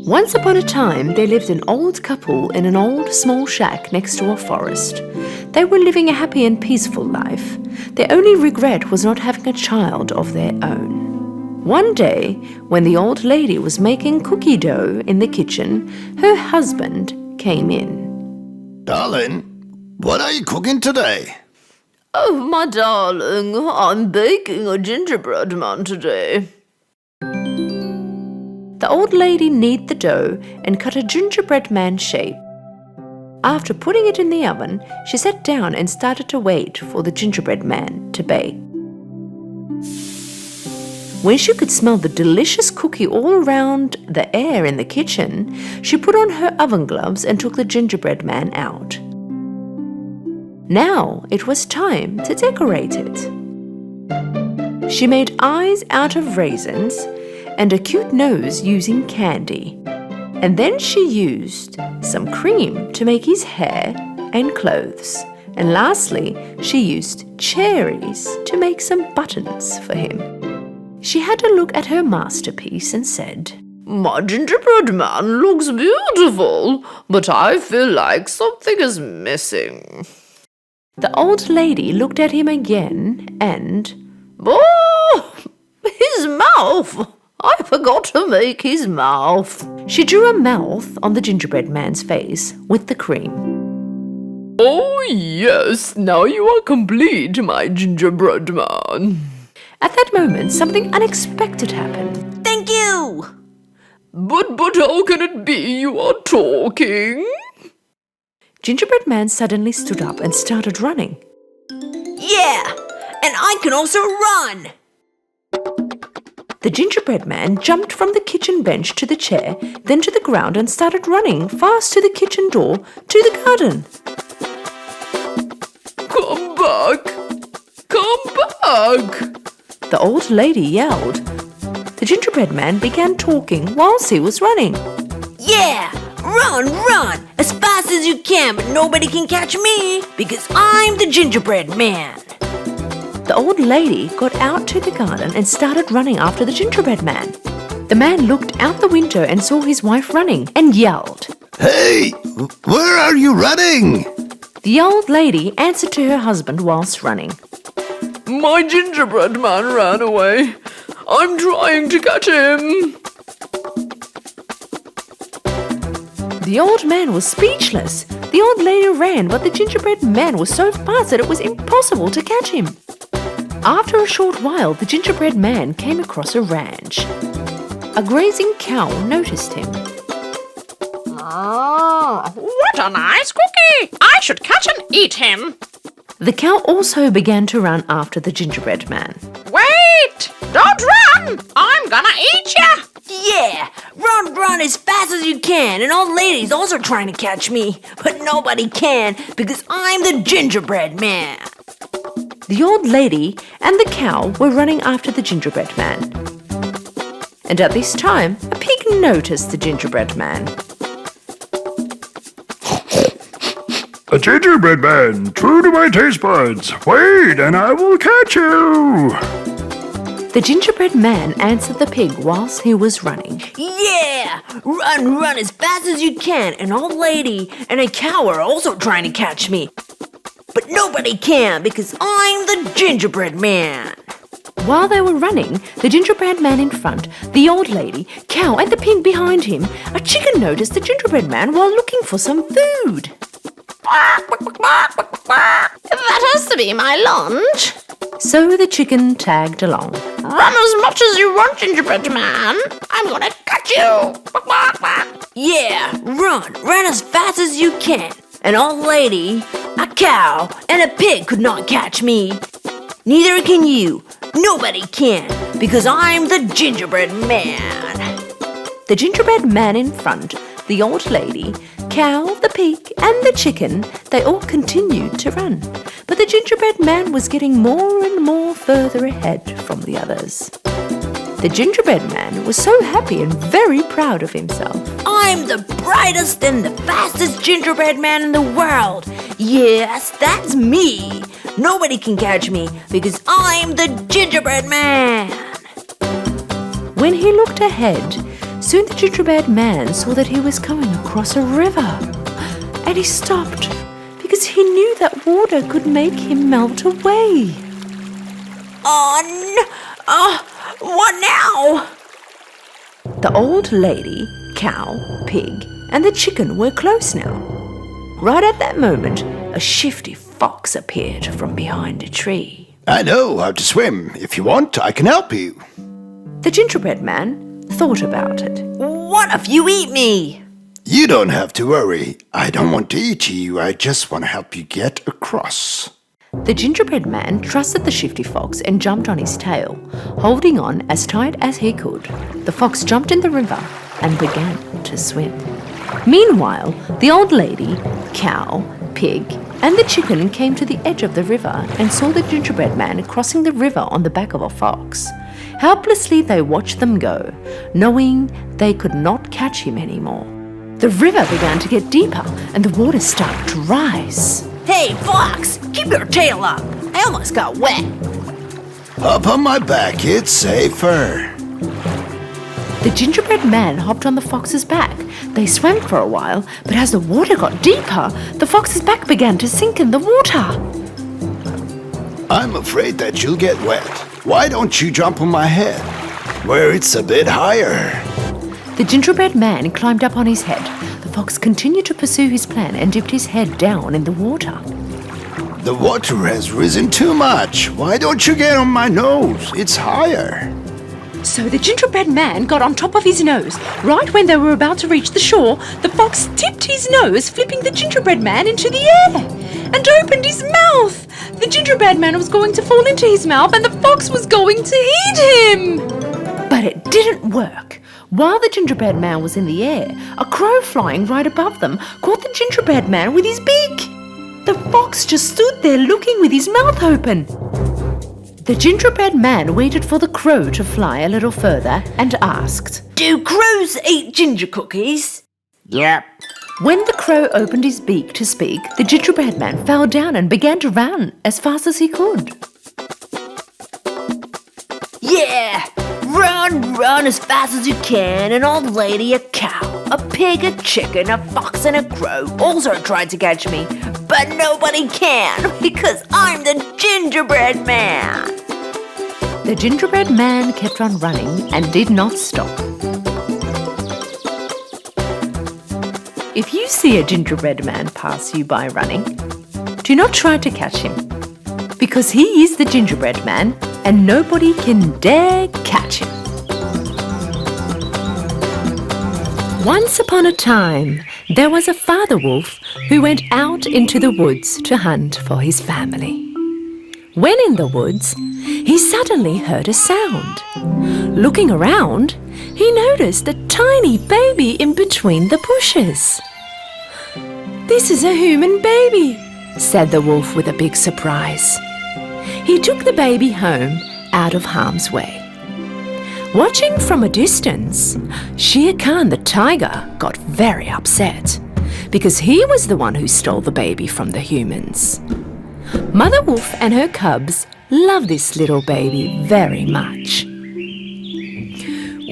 Once upon a time, there lived an old couple in an old small shack next to a forest. They were living a happy and peaceful life. Their only regret was not having a child of their own. One day, when the old lady was making cookie dough in the kitchen, her husband came in. Darling, what are you cooking today? Oh, my darling, I'm baking a gingerbread man today. The old lady kneaded the dough and cut a gingerbread man shape. After putting it in the oven, she sat down and started to wait for the gingerbread man to bake. When she could smell the delicious cookie all around the air in the kitchen, she put on her oven gloves and took the gingerbread man out. Now it was time to decorate it. She made eyes out of raisins and a cute nose using candy. And then she used some cream to make his hair and clothes. And lastly, she used cherries to make some buttons for him. She had a look at her masterpiece and said, "My gingerbread man looks beautiful, but I feel like something is missing." The old lady looked at him again and, "Oh, his mouth! I forgot to make his mouth." She drew a mouth on the gingerbread man's face with the cream. "Oh yes, now you are complete, my gingerbread man." At that moment, something unexpected happened. Thank you! But how can it be you are talking? Gingerbread man suddenly stood up and started running. Yeah, and I can also run! The gingerbread man jumped from the kitchen bench to the chair, then to the ground and started running fast to the kitchen door to the garden. "Come back! Come back!" the old lady yelled. The gingerbread man began talking whilst he was running. Yeah! Run! As fast as you can, but nobody can catch me because I'm the gingerbread man. The old lady got out to the garden and started running after the gingerbread man. The man looked out the window and saw his wife running and yelled, Hey, where are you running? The old lady answered to her husband whilst running. "My gingerbread man ran away. I'm trying to catch him." The old man was speechless. The old lady ran, but the gingerbread man was so fast that it was impossible to catch him. After a short while, the gingerbread man came across a ranch. A grazing cow noticed him. Oh, what a nice cookie! I should catch and eat him. The cow also began to run after the gingerbread man. Wait! Don't run! I'm gonna eat ya! Yeah! Run as fast as you can, and old lady's also trying to catch me, but nobody can because I'm the gingerbread man. The old lady and the cow were running after the gingerbread man. And at this time, a pig noticed the gingerbread man. A gingerbread man, true to my taste buds. Wait, and I will catch you. The gingerbread man answered the pig whilst he was running. Yeah! Run as fast as you can, and old lady and a cow are also trying to catch me. But nobody can because I'm the gingerbread man. While they were running, the gingerbread man in front, the old lady, cow and the pig behind him, a chicken noticed the gingerbread man while looking for some food. That has to be my lunch. So the chicken tagged along. Run as much as you want, gingerbread man. I'm gonna catch you. Yeah, run as fast as you can. An old lady, a cow, and a pig could not catch me. Neither can you. Nobody can, because I'm the gingerbread man. The gingerbread man in front, the old lady, cow, the pig, and the chicken, they all continued to run. But the gingerbread man was getting more and more further ahead from the others. The gingerbread man was so happy and very proud of himself. I'm the brightest and the fastest gingerbread man in the world. Yes, that's me. Nobody can catch me because I'm the gingerbread man. When he looked ahead, Soon the gingerbread man saw that he was coming across a river, and he stopped because he knew that water could make him melt away. What now? The old lady, cow, pig, and the chicken were close now. Right at that moment, a shifty fox appeared from behind a tree. I know how to swim. If you want, I can help you. The gingerbread man thought about it. What if you eat me? You don't have to worry. I don't want to eat you. I just want to help you get across. The gingerbread man trusted the shifty fox and jumped on his tail, holding on as tight as he could. The fox jumped in the river and began to swim. Meanwhile, the old lady, cow, pig, and the chicken came to the edge of the river and saw the gingerbread man crossing the river on the back of a fox. Helplessly they watched them go, knowing they could not catch him anymore. The river began to get deeper and the water started to rise. Hey, Fox, keep your tail up. I almost got wet. Up on my back, it's safer. The gingerbread man hopped on the fox's back. They swam for a while, but as the water got deeper, the fox's back began to sink in the water. I'm afraid that you'll get wet. Why don't you jump on my head, where it's a bit higher? The gingerbread man climbed up on his head. The fox continued to pursue his plan and dipped his head down in the water. The water has risen too much. Why don't you get on my nose? It's higher. So the gingerbread man got on top of his nose. Right when they were about to reach the shore, the fox tipped his nose, flipping the gingerbread man into the air, and opened his mouth. The gingerbread man was going to fall into his mouth, and the fox was going to eat him. But it didn't work. While the gingerbread man was in the air, a crow flying right above them caught the gingerbread man with his beak. The fox just stood there looking with his mouth open. The gingerbread man waited for the crow to fly a little further and asked, Do crows eat ginger cookies? Yep. When the crow opened his beak to speak, the gingerbread man fell down and began to run as fast as he could. Yeah! Run as fast as you can. An old lady, a cow, a pig, a chicken, a fox, and a crow also tried to catch me. But nobody can because I'm the gingerbread man. The gingerbread man kept on running and did not stop. If you see a gingerbread man pass you by running, do not try to catch him, because he is the gingerbread man and nobody can dare catch him. Once upon a time, there was a father wolf who went out into the woods to hunt for his family. When in the woods, he suddenly heard a sound. Looking around, he noticed a tiny baby in between the bushes. "This is a human baby," said the wolf with a big surprise. He took the baby home out of harm's way. Watching from a distance, Shere Khan the tiger got very upset because he was the one who stole the baby from the humans. Mother Wolf and her cubs love this little baby very much.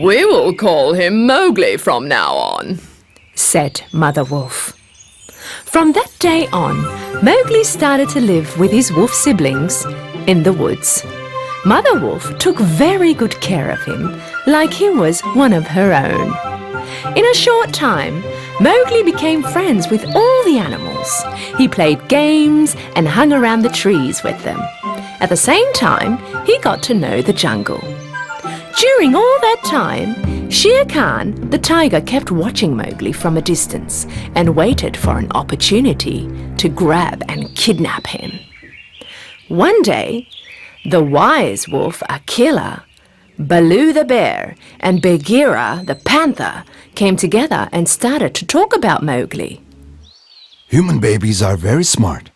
"We will call him Mowgli from now on," said Mother Wolf. From that day on, Mowgli started to live with his wolf siblings in the woods. Mother Wolf took very good care of him, like he was one of her own. In a short time, Mowgli became friends with all the animals. He played games and hung around the trees with them. At the same time, he got to know the jungle. During all that time, Shere Khan, the tiger, kept watching Mowgli from a distance and waited for an opportunity to grab and kidnap him. One day, the wise wolf Akela, Baloo the bear, and Bagheera the panther came together and started to talk about Mowgli. Human babies are very smart.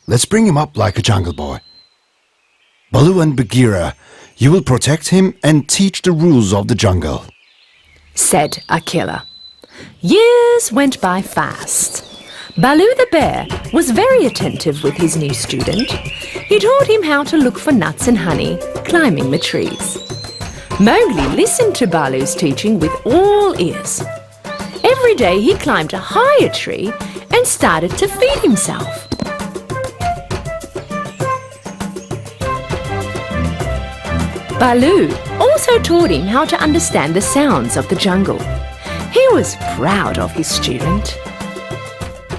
Let's bring him up like a jungle boy. Baloo and Bagheera, you will protect him and teach the rules of the jungle, said Akela. Years went by fast. Baloo the bear was very attentive with his new student. He taught him how to look for nuts and honey, climbing the trees. Mowgli listened to Baloo's teaching with all ears. Every day he climbed a higher tree and started to feed himself. Baloo also taught him how to understand the sounds of the jungle. He was proud of his student.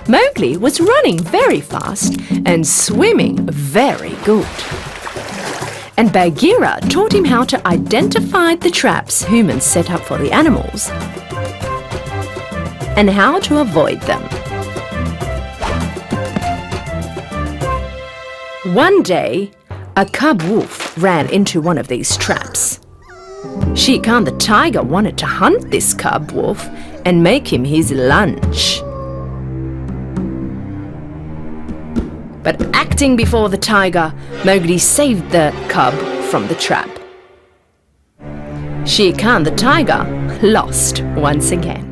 Mowgli was running very fast and swimming very good. And Bagheera taught him how to identify the traps humans set up for the animals and how to avoid them. One day, a cub wolf ran into one of these traps. Shere Khan the tiger wanted to hunt this cub wolf and make him his lunch. But acting before the tiger, Mowgli saved the cub from the trap. Shere Khan the tiger lost once again.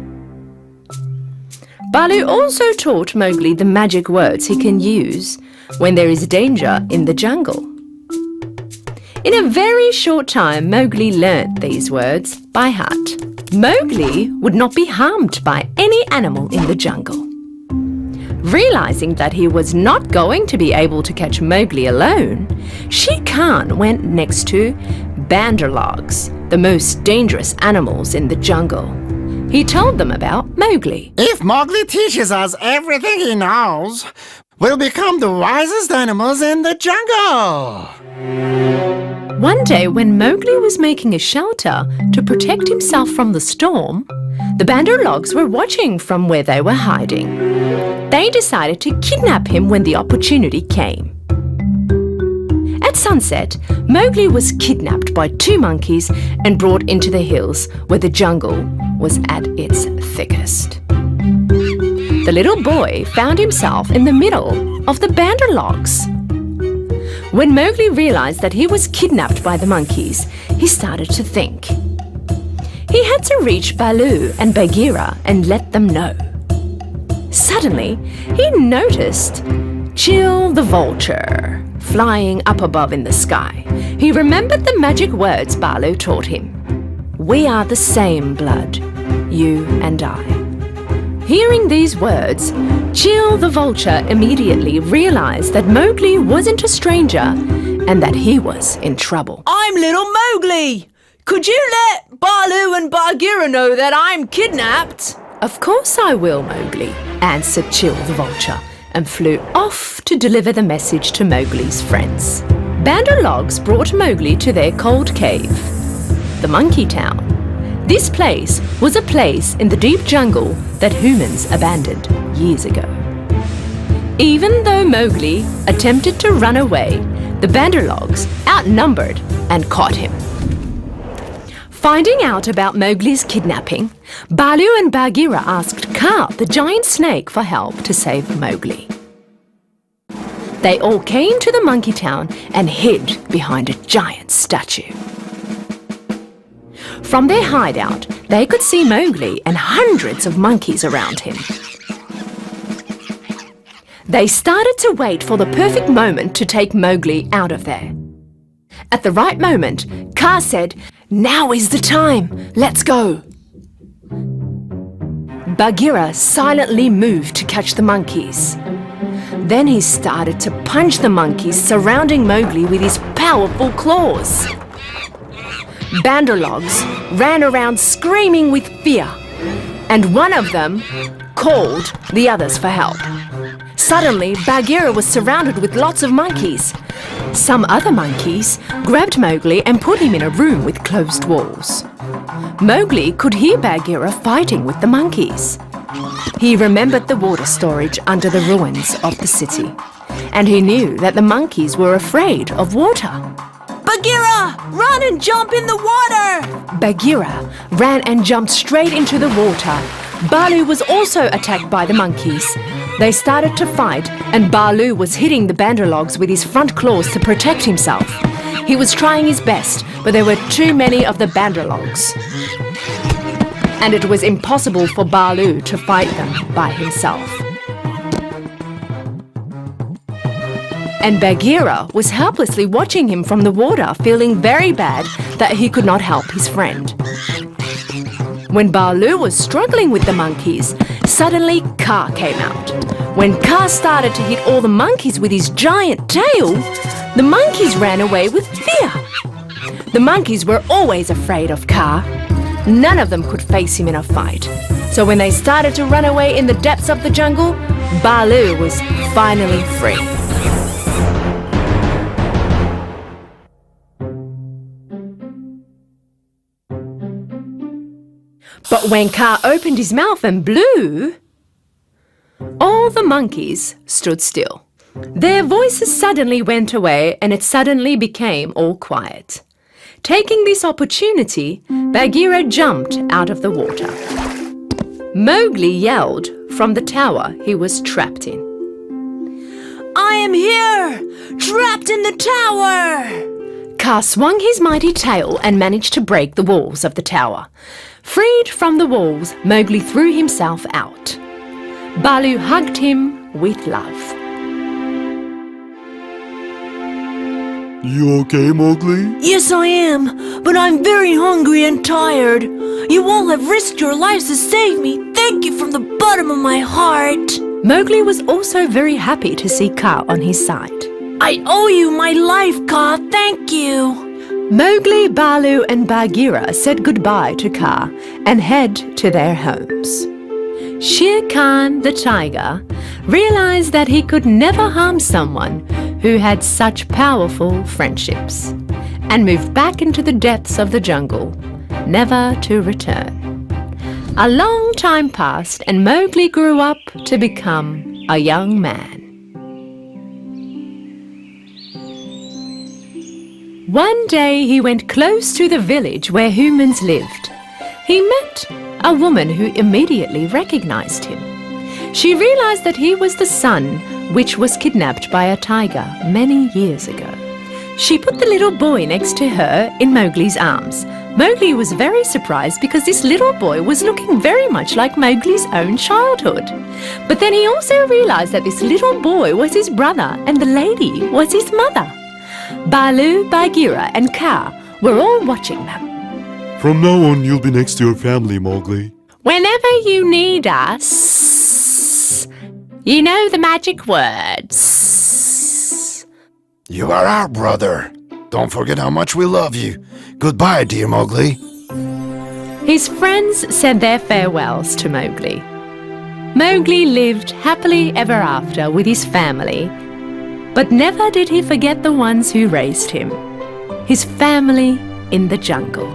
Baloo also taught Mowgli the magic words he can use when there is danger in the jungle. In a very short time, Mowgli learnt these words by heart. Mowgli would not be harmed by any animal in the jungle. Realizing that he was not going to be able to catch Mowgli alone, Shere Khan went next to Banderlogs, the most dangerous animals in the jungle. He told them about Mowgli. If Mowgli teaches us everything he knows, we'll become the wisest animals in the jungle. One day when Mowgli was making a shelter to protect himself from the storm, the Banderlogs were watching from where they were hiding. They decided to kidnap him when the opportunity came. At sunset, Mowgli was kidnapped by 2 monkeys and brought into the hills where the jungle was at its thickest. The little boy found himself in the middle of the Banderlogs. When Mowgli realized that he was kidnapped by the monkeys, he started to think. He had to reach Baloo and Bagheera and let them know. Suddenly, he noticed Chill the vulture flying up above in the sky. He remembered the magic words Baloo taught him. We are the same blood, you and I. Hearing these words, Chill the vulture immediately realized that Mowgli wasn't a stranger and that he was in trouble. I'm little Mowgli! Could you let Baloo and Bagheera know that I'm kidnapped? Of course I will, Mowgli, answered Chill the vulture, and flew off to deliver the message to Mowgli's friends. Banderlogs brought Mowgli to their cold cave, the Monkey Town. This place was a place in the deep jungle that humans abandoned years ago. Even though Mowgli attempted to run away, the Banderlogs outnumbered and caught him. Finding out about Mowgli's kidnapping, Baloo and Bagheera asked Kaa, the giant snake, for help to save Mowgli. They all came to the monkey town and hid behind a giant statue. From their hideout, they could see Mowgli and hundreds of monkeys around him. They started to wait for the perfect moment to take Mowgli out of there. At the right moment, Kaa said, "Now is the time, let's go." Bagheera silently moved to catch the monkeys. Then he started to punch the monkeys surrounding Mowgli with his powerful claws. Banderlogs ran around screaming with fear, and one of them called the others for help. Suddenly, Bagheera was surrounded with lots of monkeys. Some other monkeys grabbed Mowgli and put him in a room with closed walls. Mowgli could hear Bagheera fighting with the monkeys. He remembered the water storage under the ruins of the city, and he knew that the monkeys were afraid of water. Bagheera, run and jump in the water! Bagheera ran and jumped straight into the water. Baloo was also attacked by the monkeys. They started to fight, and Baloo was hitting the Banderlogs with his front claws to protect himself. He was trying his best, but there were too many of the Banderlogs, and it was impossible for Baloo to fight them by himself. and Bagheera was helplessly watching him from the water, feeling very bad that he could not help his friend. When Baloo was struggling with the monkeys, suddenly Kaa came out. When Kaa started to hit all the monkeys with his giant tail, the monkeys ran away with fear. The monkeys were always afraid of Kaa. None of them could face him in a fight. So when they started to run away in the depths of the jungle, Baloo was finally free. But when Kaa opened his mouth and blew, all the monkeys stood still. Their voices suddenly went away and it suddenly became all quiet. Taking this opportunity, Bagheera jumped out of the water. Mowgli yelled from the tower he was trapped in. I am here, trapped in the tower! Kaa swung his mighty tail and managed to break the walls of the tower. Freed from the walls, Mowgli threw himself out. Baloo hugged him with love. You okay, Mowgli? Yes, I am, but I'm very hungry and tired. You all have risked your lives to save me. Thank you from the bottom of my heart. Mowgli was also very happy to see Kaa on his side. I owe you my life, Kaa. Thank you. Mowgli, Baloo and Bagheera said goodbye to Kaa and head to their homes. Shere Khan, the tiger, realized that he could never harm someone who had such powerful friendships, and moved back into the depths of the jungle, never to return. A long time passed and Mowgli grew up to become a young man. One day he went close to the village where humans lived. He met a woman who immediately recognized him. She realized that he was the son which was kidnapped by a tiger many years ago. She put the little boy next to her in Mowgli's arms. Mowgli was very surprised because this little boy was looking very much like Mowgli's own childhood. But then he also realized that this little boy was his brother and the lady was his mother. Baloo, Bagheera and Kaa were all watching them. From now on, you'll be next to your family, Mowgli. Whenever you need us, you know the magic words. You are our brother. Don't forget how much we love you. Goodbye, dear Mowgli. His friends said their farewells to Mowgli. Mowgli lived happily ever after with his family, but never did he forget the ones who raised him, his family in the jungle.